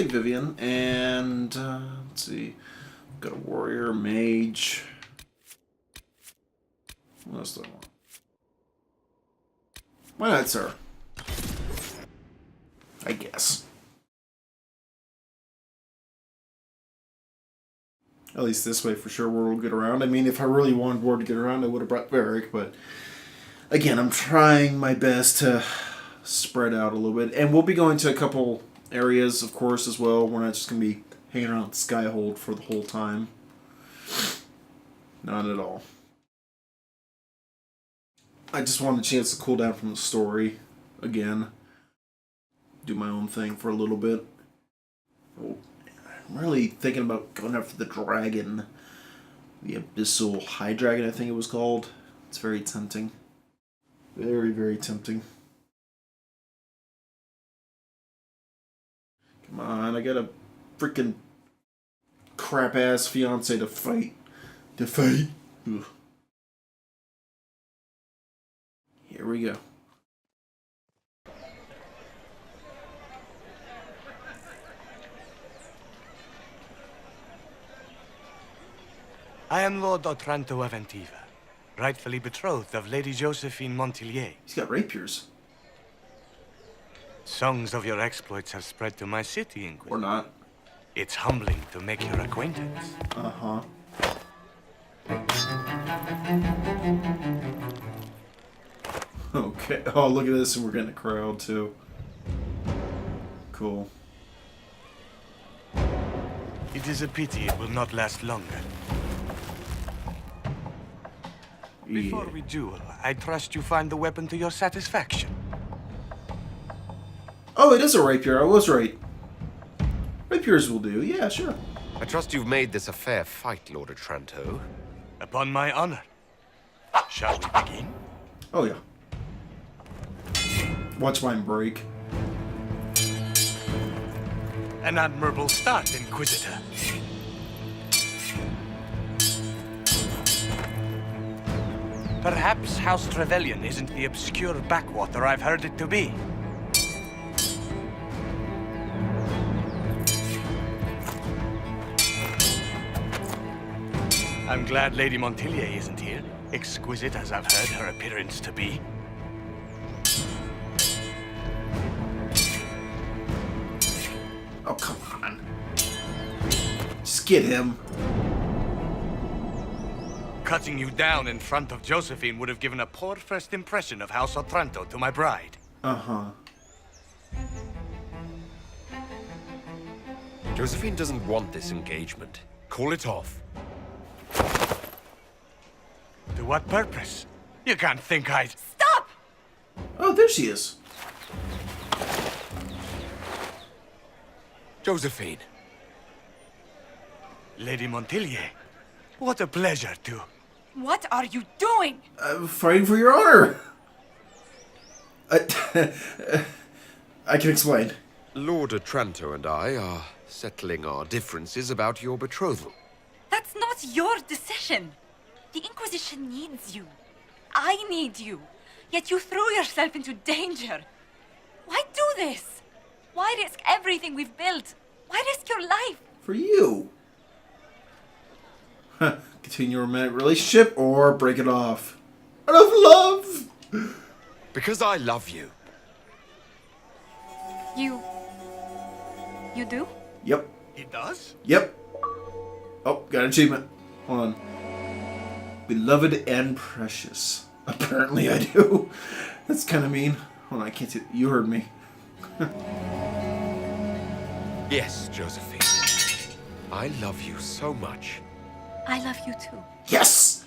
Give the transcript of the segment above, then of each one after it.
take Vivian, and let's see. Got a warrior, mage. What else do I want? Why not, sir? I guess. At least this way, for sure, Ward will get around. I mean, if I really wanted Ward to get around, I would have brought Varric, but again, I'm trying my best to spread out a little bit. And we'll be going to a couple areas, of course, as well. We're not just going to be hanging around Skyhold for the whole time. Not at all. I just want a chance to cool down from the story again. Do my own thing for a little bit. Oh, I'm really thinking about going after the dragon. The Abyssal High Dragon, I think it was called. It's very tempting. Very, very tempting. Come on, I got a freaking crap-ass fiance to fight. Ugh. Here we go. I am Lord Otranto of Antiva, rightfully betrothed of Lady Josephine Montillier. He's got rapiers. Songs of your exploits have spread to my city, Inquisition. Or not. It's humbling to make your acquaintance. Uh-huh. Okay. Oh, look at this. And we're getting a crowd, too. Cool. It is a pity it will not last longer. Before we duel, I trust you find the weapon to your satisfaction. Oh, it is a rapier. I was right. Rapiers will do. Yeah, sure. I trust you've made this a fair fight, Lord Otranto. Upon my honor. Shall we begin? Oh, yeah. Watch mine break. An admirable start, Inquisitor. Perhaps House Trevelyan isn't the obscure backwater I've heard it to be. I'm glad Lady Montillier isn't here, exquisite as I've heard her appearance to be. Oh, come on. Just get him. Cutting you down in front of Josephine would have given a poor first impression of House Otranto to my bride. Uh-huh. Josephine doesn't want this engagement. Call it off. To what purpose? You can't think I'd... Stop! Oh, there she is. Josephine. Lady Montillier, what a pleasure to... What are you doing? I'm fighting for your honor. I can explain. Lord Otranto and I are settling our differences about your betrothal. That's not your decision. The Inquisition needs you. I need you. Yet you threw yourself into danger. Why do this? Why risk everything we've built? Why risk your life? For you. Continue a romantic relationship or break it off. Out of love. Because I love you. You do? Yep. He does? Yep. Oh, got an achievement. Hold on. Beloved and precious. Apparently I do. That's kind of mean. Hold on, I can't see. You heard me. Yes, Josephine. I love you so much. I love you too. Yes!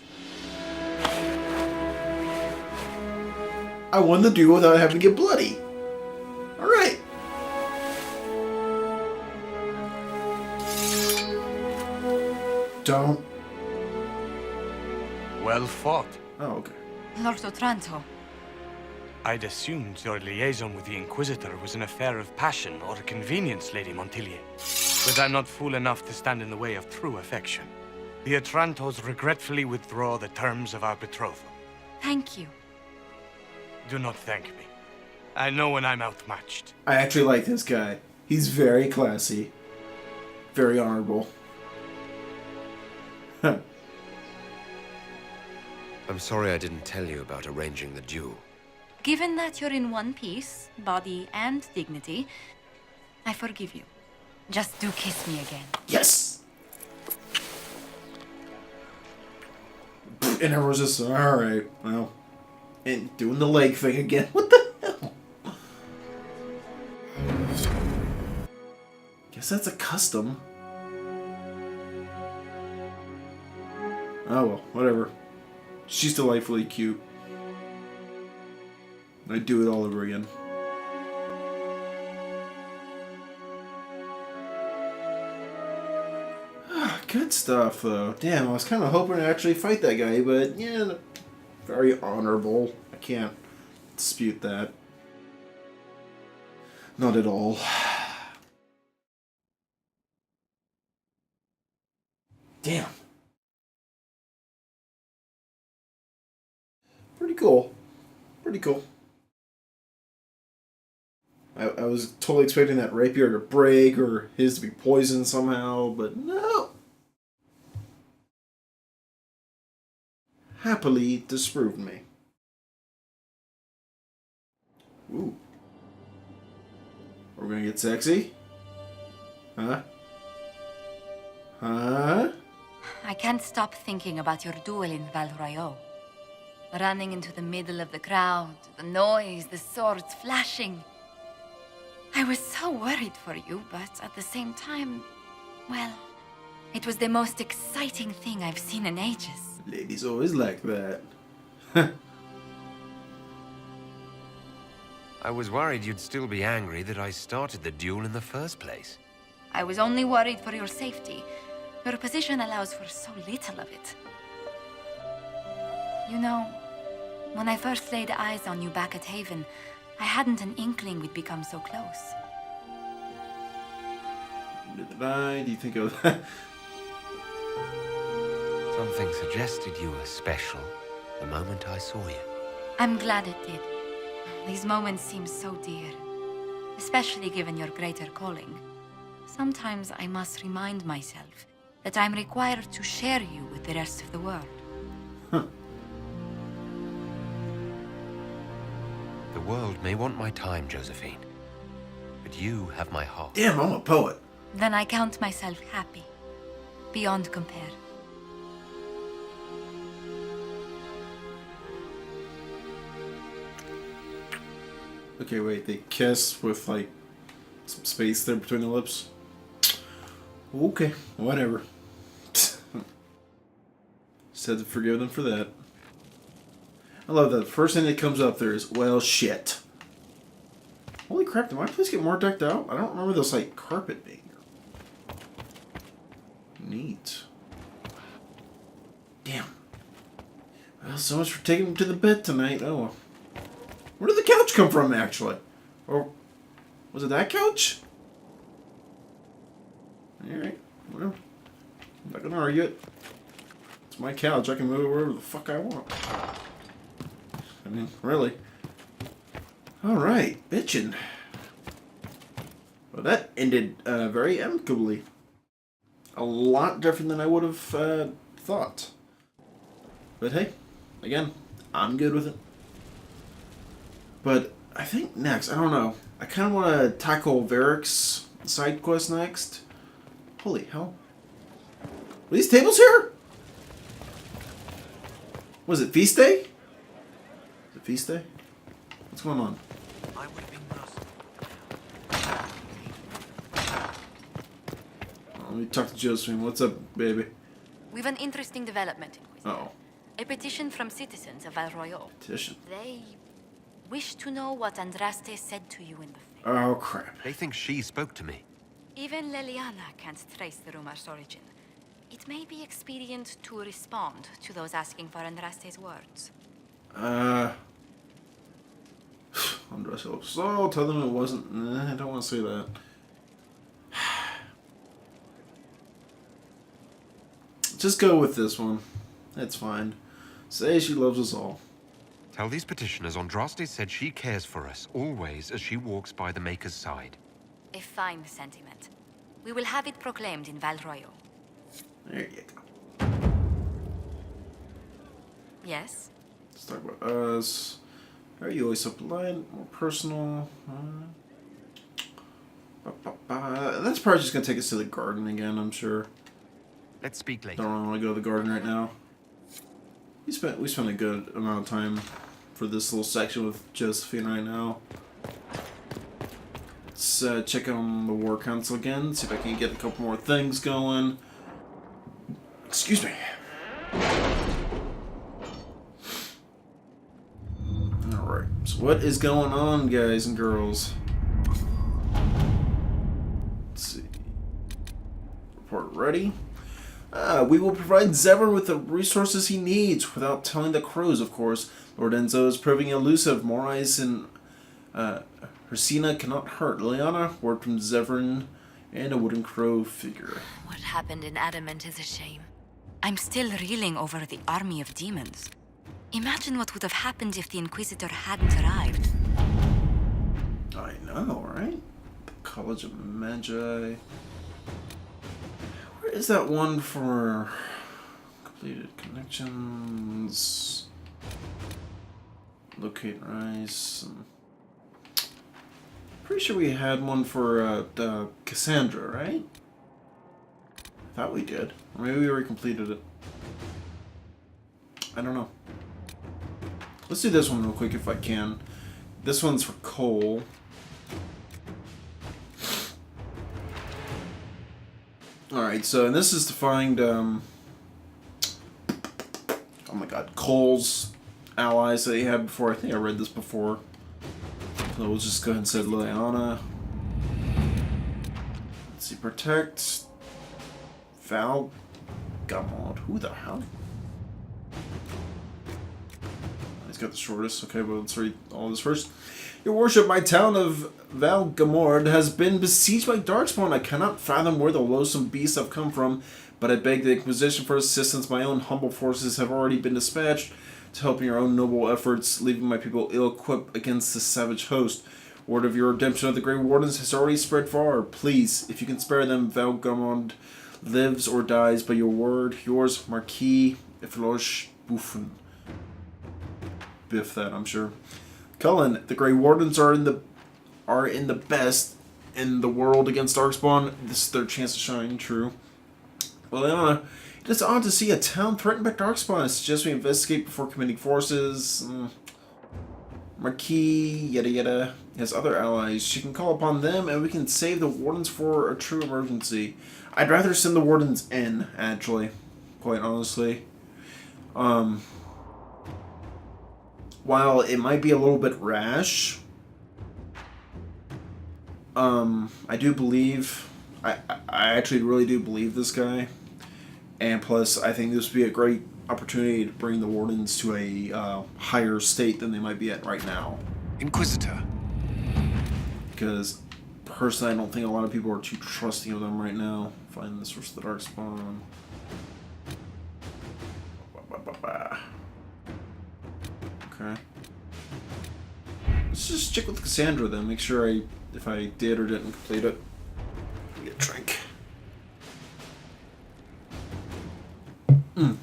I won the duel without having to get bloody. Alright. Don't. Well fought. Oh, okay. Lord Otranto. I'd assumed your liaison with the Inquisitor was an affair of passion or convenience, Lady Montillier. But I'm not fool enough to stand in the way of true affection. The Otrantos regretfully withdraw the terms of our betrothal. Thank you. Do not thank me. I know when I'm outmatched. I actually like this guy. He's very classy. Very honorable. I'm sorry I didn't tell you about arranging the duel. Given that you're in one piece, body and dignity, I forgive you. Just do kiss me again. Yes! And everyone's just, alright, well. And doing the leg thing again. What the hell? Guess that's a custom. Oh well, whatever. She's delightfully cute. I'd do it all over again. Good stuff, though. Damn, I was kind of hoping to actually fight that guy, but yeah, very honorable. I can't dispute that. Not at all. Damn. Pretty cool. Pretty cool. I was totally expecting that rapier to break or his to be poisoned somehow, but no. Happily disproved me. Ooh. We're gonna get sexy? Huh? Huh? I can't stop thinking about your duel in Val Royeaux. Running into the middle of the crowd, the noise, the swords flashing. I was so worried for you, but at the same time, well, it was the most exciting thing I've seen in ages. Ladies always like that. I was worried you'd still be angry that I started the duel in the first place. I was only worried for your safety. Your position allows for so little of it. You know, when I first laid eyes on you back at Haven, I hadn't an inkling we'd become so close. Did I? Do you think of that? Something suggested you were special the moment I saw you. I'm glad it did. These moments seem so dear, especially given your greater calling. Sometimes I must remind myself that I'm required to share you with the rest of the world. Huh. The world may want my time, Josephine, but you have my heart. Damn, I'm a poet. Then I count myself happy, beyond compare. Okay, wait, they kiss with, like, some space there between the lips? Okay, whatever. Just had to forgive them for that. I love that. The first thing that comes up there is, well, shit. Holy crap, did my place get more decked out? I don't remember this, like, carpet being here. Neat. Damn. Well, so much for taking him to the bed tonight. Oh, well. Where did the couch come from, actually? Or was it that couch? Alright, well, I'm not gonna argue it. It's my couch. I can move it wherever the fuck I want. I mean, really. Alright, bitchin'. Well, that ended very amicably. A lot different than I would have thought. But hey, again, I'm good with it. But I think next, I don't know. I kind of want to tackle Varric's side quest next. Holy hell. Were these tables here? Was it feast day? Is it feast day? What's going on? I would have been Let me talk to Josephine. What's up, baby? We've an interesting development, Inquisitor. Uh-oh. A petition from citizens of Val Royeaux. Petition. They wish to know what Andraste said to you in the face. Oh, crap. They think she spoke to me. Even Leliana can't trace the rumor's origin. It may be expedient to respond to those asking for Andraste's words. Andraste hopes so. Tell them it wasn't. I don't want to say that. Just go with this one. That's fine. Say she loves us all. Tell these petitioners Andraste said she cares for us always as she walks by the Maker's side. A fine sentiment. We will have it proclaimed in Val Royo. There you go. Yes? Let's talk about us. Are you always so polite? More personal? That's probably just gonna take us to the garden again, I'm sure. Let's speak later. Don't really want to go to the garden right now. We spent a good amount of time for this little section with Josephine right now. Let's check on the War Council again, see if I can get a couple more things going. Excuse me. Alright, so what is going on, guys and girls? Let's see. Report ready. We will provide Zevran with the resources he needs, without telling the crows, of course. Lord Enzo is proving elusive. More eyes and Hersina cannot hurt. Liliana, word from Zevran, and a wooden crow figure. What happened in Adamant is a shame. I'm still reeling over the army of demons. Imagine what would have happened if the Inquisitor hadn't arrived. I know, right? The College of Magi. Where is that one for completed connections? Locate Rice. Pretty sure we had one for Cassandra, right? I thought we did. Or maybe we already completed it. I don't know. Let's do this one real quick if I can. This one's for Cole. Alright, so and this is to find oh my god, Cole's allies that he had before. I think I read this before. So we'll just go ahead and say Liliana. Let's see, protect Val Gamod. Who the hell? He's got the shortest. Okay, but let's read all this first. Your worship, my town of Valgamord has been besieged by Darkspawn. I cannot fathom where the loathsome beasts have come from, but I beg the Inquisition for assistance. My own humble forces have already been dispatched to help in your own noble efforts, leaving my people ill-equipped against this savage host. Word of your redemption of the Grey Wardens has already spread far. Please, if you can spare them, Valgamord lives or dies by your word. Yours, Marquis Efloche Buffon. Biff that, I'm sure. Cullen, the Grey Wardens are in the best in the world against Darkspawn. This is their chance to shine. True. Well, it is odd to see a town threatened by Darkspawn. I suggest we investigate before committing forces. Marquis, yada yada, has other allies. She can call upon them, and we can save the Wardens for a true emergency. I'd rather send the Wardens in, actually, quite honestly. While it might be a little bit rash, I do believe, I actually really do believe this guy, and plus I think this would be a great opportunity to bring the Wardens to a higher state than they might be at right now. Inquisitor. Because personally I don't think a lot of people are too trusting of them right now. Find the source of the Darkspawn. Okay. Let's just check with Cassandra then, make sure if I did or didn't complete it. Get a drink. There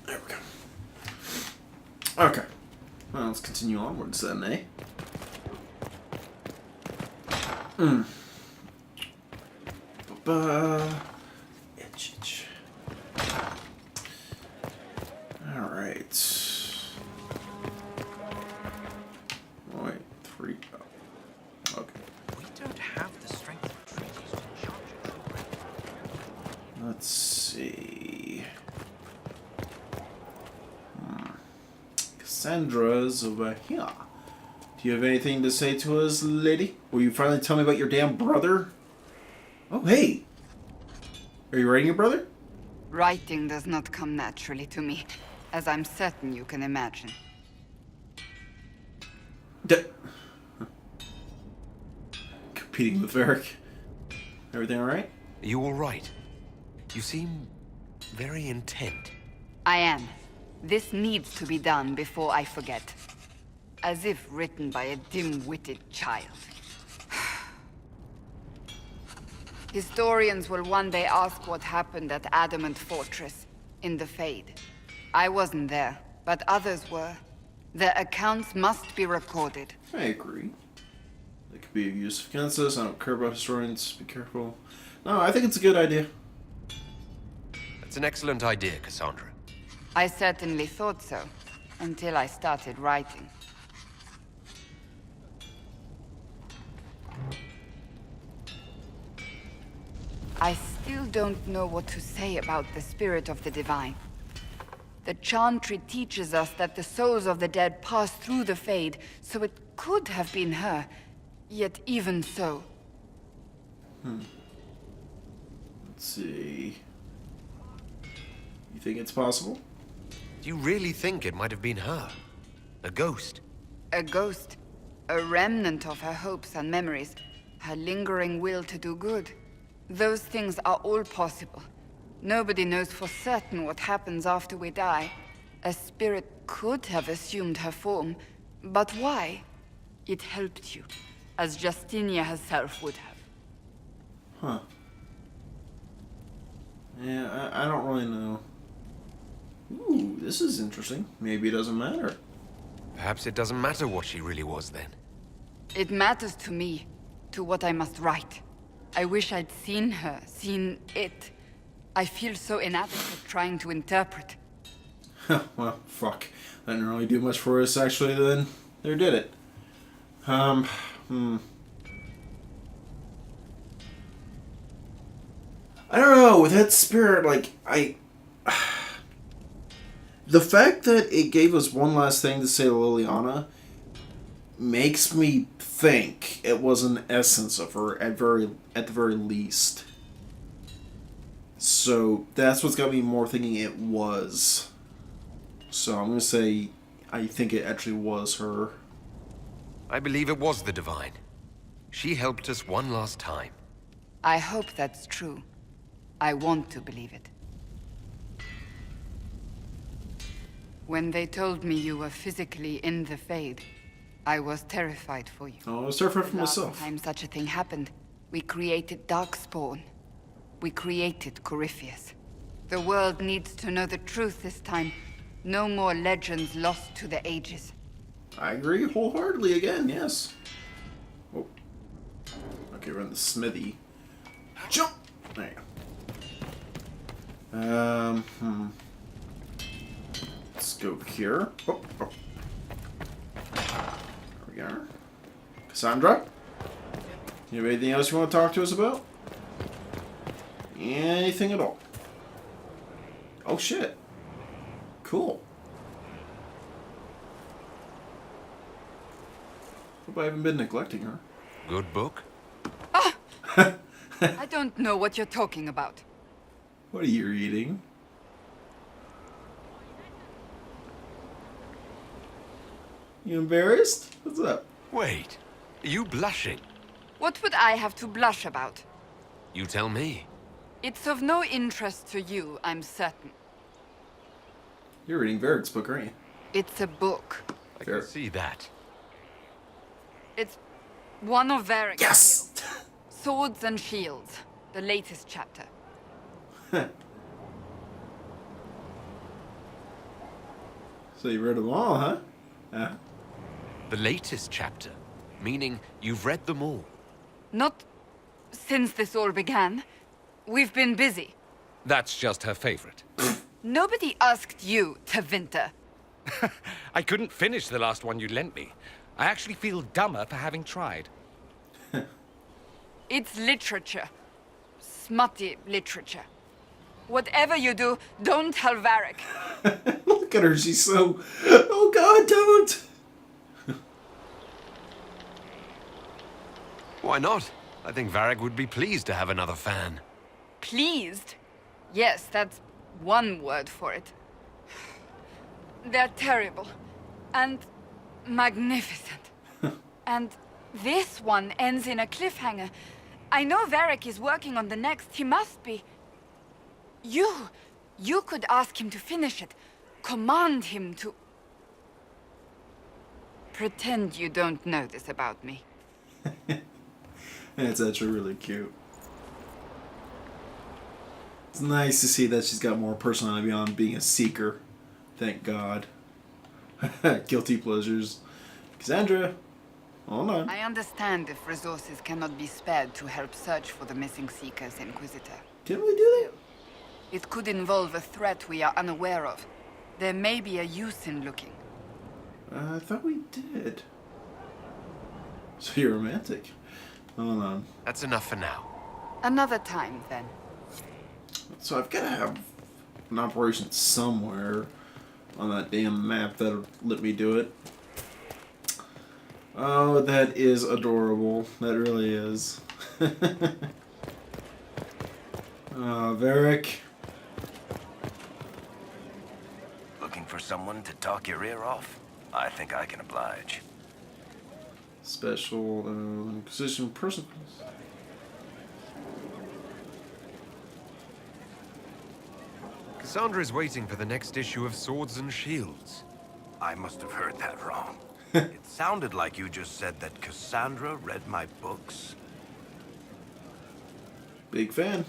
we go. Okay. Well, let's continue onwards then, eh? Itch. Alright. Wait, 3. Oh. Okay. We don't have the strength of treaties to charge a true. Let's see. Cassandra's over here. Do you have anything to say to us, lady? Will you finally tell me about your damn brother? Oh, hey! Are you writing your brother? Writing does not come naturally to me, as I'm certain you can imagine. Competing with Varric. Everything alright? Are you all right? You seem very intent. I am. This needs to be done before I forget. As if written by a dim-witted child. Historians will one day ask what happened at Adamant Fortress, in the Fade. I wasn't there, but others were. Their accounts must be recorded. I agree. It could be of use against us. I don't care about historians. Be careful. No, I think it's a good idea. That's an excellent idea, Cassandra. I certainly thought so, until I started writing. I still don't know what to say about the spirit of the divine. The Chantry teaches us that the souls of the dead pass through the Fade, so it could have been her. Yet even so... Let's see. You think it's possible? Do you really think it might have been her? A ghost? A ghost. A remnant of her hopes and memories. Her lingering will to do good. Those things are all possible. Nobody knows for certain what happens after we die. A spirit could have assumed her form, but why? It helped you, as Justinia herself would have. Huh. Yeah, I don't really know. Ooh, this is interesting. Maybe it doesn't matter. Perhaps it doesn't matter what she really was then. It matters to me, to what I must write. I wish I'd seen her, seen it. I feel so inadequate trying to interpret. Well, fuck. That didn't really do much for us, actually, then. There did it. I don't know, with that spirit, like, the fact that it gave us one last thing to say to Liliana makes me think it was an essence of her at the very least. So that's what's got me more thinking it was. So I'm gonna say I think it actually was her. I believe it was the Divine. She helped us one last time. I hope that's true. I want to believe it. When they told me you were physically in the Fade, I was terrified for you. Oh, I was terrified for Last myself. time such a thing happened, we created Darkspawn. We created Corypheus. The world needs to know the truth this time. No more legends lost to the ages. I agree wholeheartedly again, yes. Oh. Okay, we're in the smithy. Jump! There you go. Let's go here. Oh. There we are. Cassandra? You have anything else you want to talk to us about? Anything at all? Oh shit. Cool. Hope I haven't been neglecting her. Good book? I don't know what you're talking about. What are you reading? You embarrassed? What's up? Wait, are you blushing? What would I have to blush about? You tell me. It's of no interest to you, I'm certain. You're reading Varric's book, aren't you? It's a book. I Fair. can see that. It's one of Varric's Yes! tales. Swords and Shields, the latest chapter. So you read them all, huh? The latest chapter, meaning you've read them all. Not since this all began. We've been busy. That's just her favorite. Nobody asked you to winter. I couldn't finish the last one you lent me. I actually feel dumber for having tried. It's literature. Smutty literature. Whatever you do, don't tell Varric. Look at her, she's so... Oh god, don't! Why not? I think Varric would be pleased to have another fan. Pleased? Yes, that's one word for it. They're terrible. And magnificent. And this one ends in a cliffhanger. I know Varric is working on the next. He must be. You could ask him to finish it. Command him to... Pretend you don't know this about me. It's actually really cute. It's nice to see that she's got more personality beyond being a seeker. Thank God. Guilty pleasures. Cassandra, hold on. I understand if resources cannot be spared to help search for the missing Seekers, Inquisitor. Can we do that? It could involve a threat we are unaware of. There may be a use in looking. I thought we did. So you're romantic. Hold on. That's enough for now. Another time, then. So I've got to have an operation somewhere on that damn map that'll let me do it. Oh, that is adorable. That really is. Varric. Looking for someone to talk your ear off? I think I can oblige. Special Inquisition person. Cassandra is waiting for the next issue of Swords and Shields. I must have heard that wrong. It sounded like you just said that Cassandra read my books. Big fan.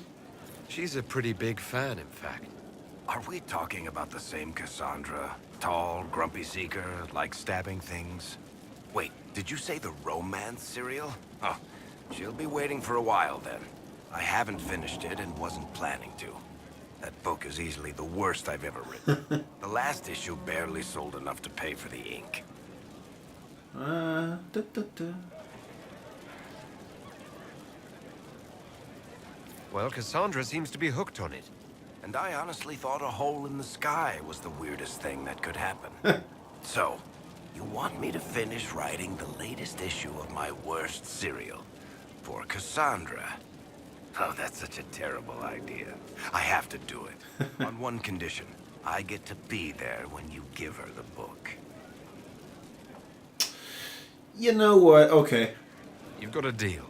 She's a pretty big fan, in fact. Are we talking about the same Cassandra? Tall, grumpy seeker, like stabbing things? Wait, did you say the romance serial? Oh, she'll be waiting for a while then. I haven't finished it and wasn't planning to. That book is easily the worst I've ever written. The last issue barely sold enough to pay for the ink. Da, da, da. Well, Cassandra seems to be hooked on it. And I honestly thought a hole in the sky was the weirdest thing that could happen. So, you want me to finish writing the latest issue of my worst serial for Cassandra? Oh, that's such a terrible idea. I have to do it. On one condition. I get to be there when you give her the book. You know what? Okay. You've got a deal.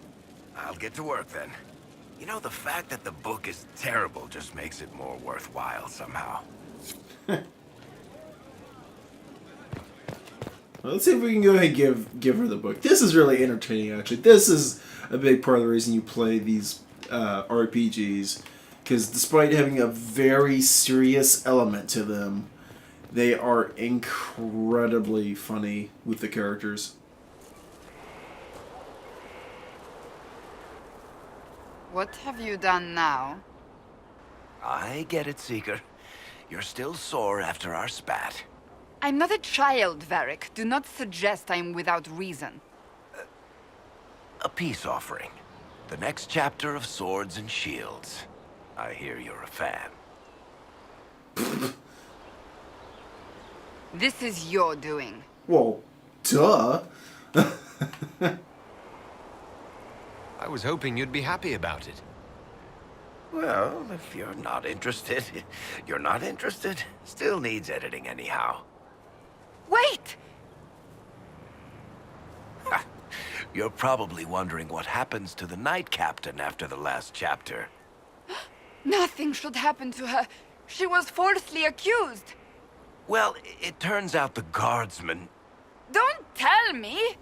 I'll get to work then. You know, the fact that the book is terrible just makes it more worthwhile somehow. Well, let's see if we can go ahead and give her the book. This is really entertaining, actually. This is a big part of the reason you play these RPGs, because despite having a very serious element to them, they are incredibly funny with the characters. What have you done now? I get it, Seeker. You're still sore after our spat. I'm not a child, Varric. Do not suggest I'm without reason. A peace offering. The next chapter of Swords and Shields. I hear you're a fan. This is your doing. Well, duh. I was hoping you'd be happy about it. Well, if you're not interested, you're not interested. Still needs editing anyhow. Wait! You're probably wondering what happens to the Knight Captain after the last chapter. Nothing should happen to her. She was falsely accused. Well, it turns out the guardsman... Don't tell me!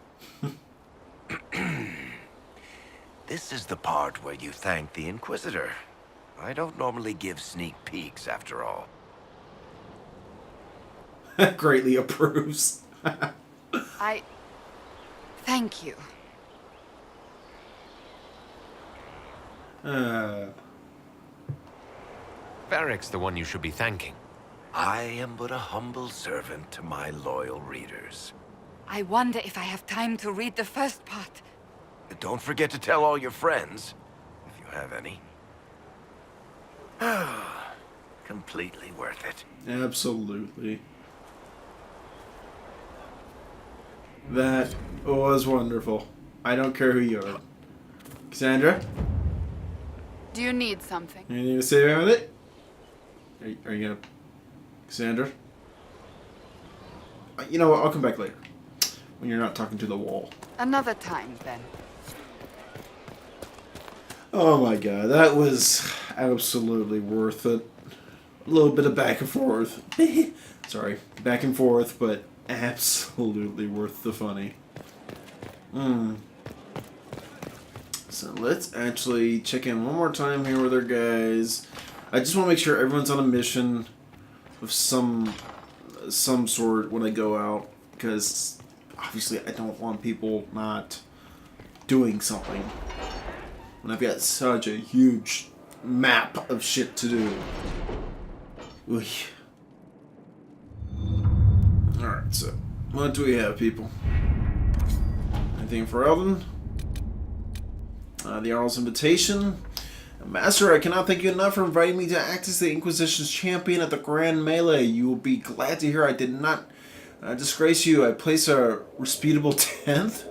This is the part where you thank the Inquisitor. I don't normally give sneak peeks, after all. Greatly approves. Thank you. Varric's the one you should be thanking. I am but a humble servant to my loyal readers. I wonder if I have time to read the first part. Don't forget to tell all your friends, if you have any. Completely worth it. Absolutely. That was wonderful. I don't care who you are. Cassandra? Do you need something? Anything to say about it? Are you gonna... Cassandra? You know what? I'll come back later. When you're not talking to the wall. Another time, then. Oh my god, that was absolutely worth it. A little bit of back and forth. Sorry, back and forth, but absolutely worth the funny. So let's actually check in one more time here with our guys. I just want to make sure everyone's on a mission of some sort when I go out, because obviously I don't want people not doing something when I've got such a huge map of shit to do. Oy. Alright, so what do we have, people? Anything for Eldon? The Jarl's invitation. Master, I cannot thank you enough for inviting me to act as the Inquisition's champion at the Grand Melee. You will be glad to hear I did not disgrace you. I place a respectable 10th.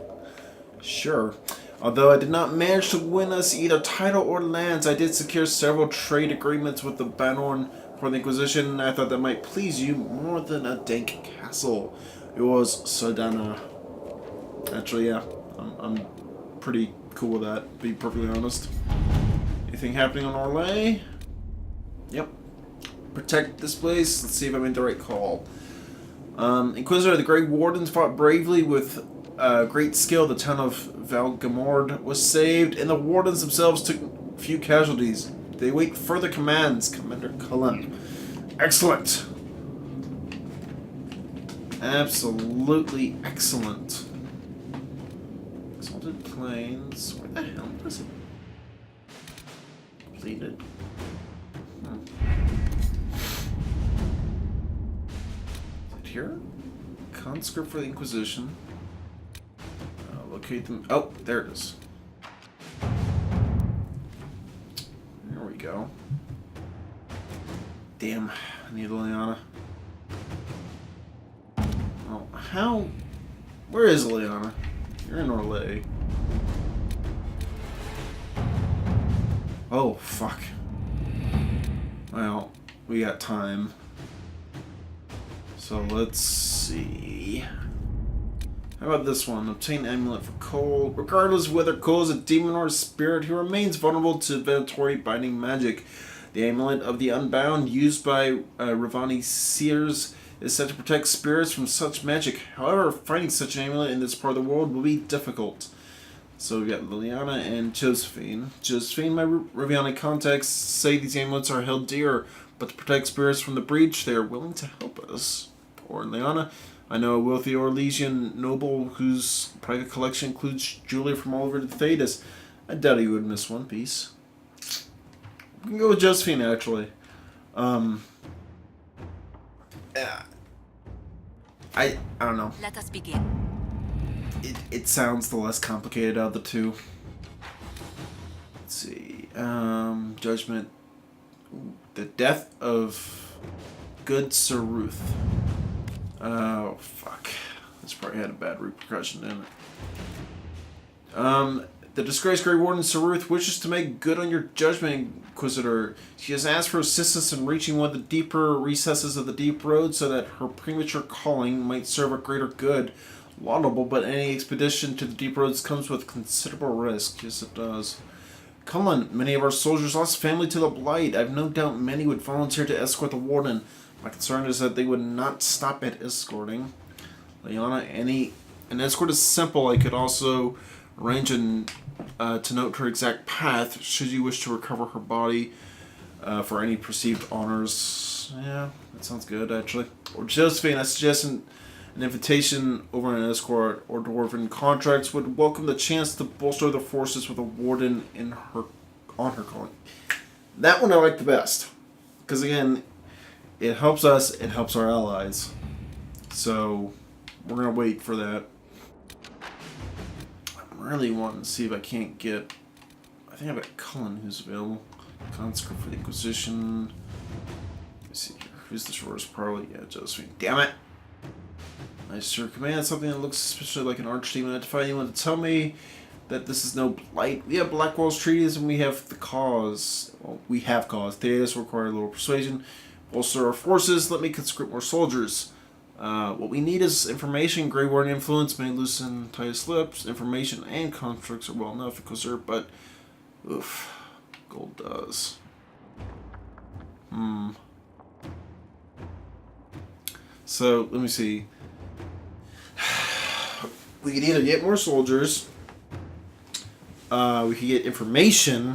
Sure. Although I did not manage to win us either title or lands, I did secure several trade agreements with the Banorn for the Inquisition. I thought that might please you more than a dank castle. It was Sardana. Actually, yeah. I'm pretty cool with that, to be perfectly honest. Anything happening on Orlais? Yep. Protect this place. Let's see if I made the right call. Inquisitor, the Grey Wardens fought bravely with great skill. The town of Valgamord was saved, and the Wardens themselves took a few casualties. They await further commands, Commander Cullen. Excellent. Absolutely excellent. Exalted Plains. Where the hell is it? Completed. Is it here? Conscript for the Inquisition. Locate them. Oh, there it is. There we go. Damn, I need Liliana. Oh, how? Where is Liliana? You're in Orlais. Oh, fuck. Well, we got time. So let's see. How about this one? Obtain amulet for Cole. Regardless of whether Cole is a demon or a spirit, he remains vulnerable to venatory binding magic. The amulet of the Unbound, used by Ravani seers, is said to protect spirits from such magic. However, finding such an amulet in this part of the world will be difficult. So we've got Liliana and Josephine. Josephine, my Raviani contacts say these amulets are held dear, but to protect spirits from the breach, they are willing to help us. Or Liliana, I know a wealthy Orlesian noble whose private collection includes jewelry from all over the Thedas. I doubt he would miss one piece. We can go with Josephine, actually. I don't know. Let us begin. It sounds the less complicated of the two. Let's see. Judgment. The death of good Saruth. Oh, fuck. This probably had a bad repercussion, didn't it? The disgraced Grey Warden Saruth wishes to make good on your judgment, Inquisitor. She has asked for assistance in reaching one of the deeper recesses of the Deep Road so that her premature calling might serve a greater good. Laudable, but any expedition to the Deep Roads comes with considerable risk. Yes, it does. Cullen, many of our soldiers lost family to the Blight. I've no doubt many would volunteer to escort the Warden. My concern is that they would not stop at escorting. Liana, an escort is simple. I could also arrange to note her exact path should you wish to recover her body for any perceived honors. Yeah, that sounds good, actually. Or Josephine, I suggest an invitation over an escort or dwarven contracts would welcome the chance to bolster the forces with a warden on her calling. That one I like the best. Because again, it helps us, it helps our allies. So, we're going to wait for that. I'm really wanting to see if I can't get... I think I've got Cullen who's available. Conscript for the Inquisition. Let's see here. Who's the shortest? Probably, yeah, Josephine. Damn it! I sure command something that looks especially like an archdemon. Identify anyone to tell me that this is no blight. We have Blackwall's treaties and we have the cause. Well, we have cause. Thedas require a little persuasion. Bolster our forces. Let me conscript more soldiers. What we need is information. Grey Warden influence may loosen tight lips. Information and constructs are well enough, but oof, gold does. So let me see. We could either get more soldiers. We could get information.